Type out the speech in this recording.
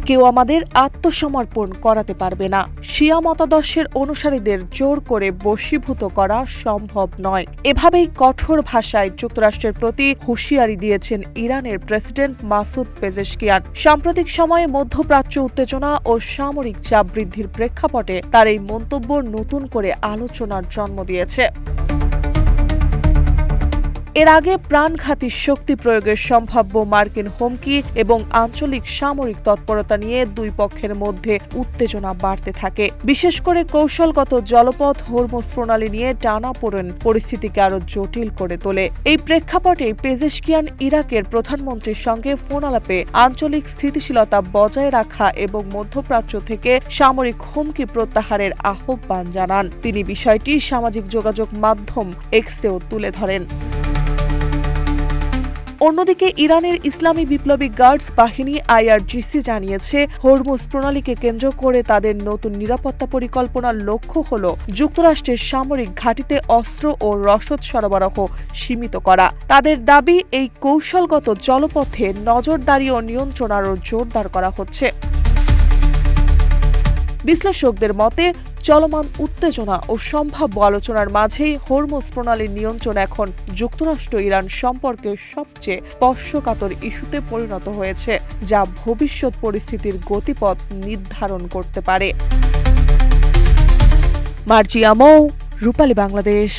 কেউ আমাদের আত্মসমর্পণ করাতে পারবে না। শিয়া মতাদর্শের অনুসারীদের জোর করে বশীভূত করা সম্ভব নয়। এভাবেই কঠোর ভাষায় যুক্তরাষ্ট্রের প্রতি হুঁশিয়ারি দিয়েছেন ইরানের প্রেসিডেন্ট মাসুদ পেজেশকিয়ান। সাম্প্রতিক সময়ে মধ্যপ্রাচ্য উত্তেজনা ও সামরিক চাপ বৃদ্ধির প্রেক্ষাপটে তার এই মন্তব্য নতুন করে আলোচনার জন্ম দিয়েছে। এর আগে প্রাণঘাতী শক্তি প্রয়োগের সম্ভাব্য মার্কিন হুমকি এবং আঞ্চলিক সামরিক তৎপরতা নিয়ে দুই পক্ষের মধ্যে উত্তেজনা বাড়তে থাকে। বিশেষ করে কৌশলগত জলপথ হরমুজ প্রণালী নিয়ে টানাপোড়েন পরিস্থিতিকে আরো জটিল করে তোলে। এই প্রেক্ষাপটে পেজেশকিয়ান ইরাকের প্রধানমন্ত্রীর সঙ্গে ফোন আলাপে আঞ্চলিক স্থিতিশীলতা বজায় রাখা এবং মধ্যপ্রাচ্য থেকে সামরিক হুমকি প্রত্যাহারের আহ্বান জানান। তিনি বিষয়টি সামাজিক যোগাযোগ মাধ্যম এক্সেও তুলে ধরেন। অন্যদিকে ইরানের ইসলামী বিপ্লবী গার্ডস বাহিনী IRGC জানিয়েছে, হরমুজ প্রণালীকে কেন্দ্র করে তাদের নতুন নিরাপত্তা পরিকল্পনার লক্ষ্য হল যুক্তরাষ্ট্রের সামরিক ঘাঁটিতে অস্ত্র ও রসদ সরবরাহ সীমিত করা। তাদের দাবি, এই কৌশলগত জলপথে নজরদারি ও নিয়ন্ত্রণ আরও জোরদার করা হচ্ছে। বিশ্লেষকদের মতে, চলমান উত্তেজনা ও সম্ভাব্য আলোচনার মাঝেই হরমুজ প্রণালীর নিয়ন্ত্রণ এখন যুক্তরাষ্ট্র ইরান সম্পর্কের সবচেয়ে স্পর্শকাতর ইস্যুতে পরিণত হয়েছে, যা ভবিষ্যৎ পরিস্থিতির গতিপথ নির্ধারণ করতে পারে। মার্জিয়া মৌ, রূপালী বাংলাদেশ।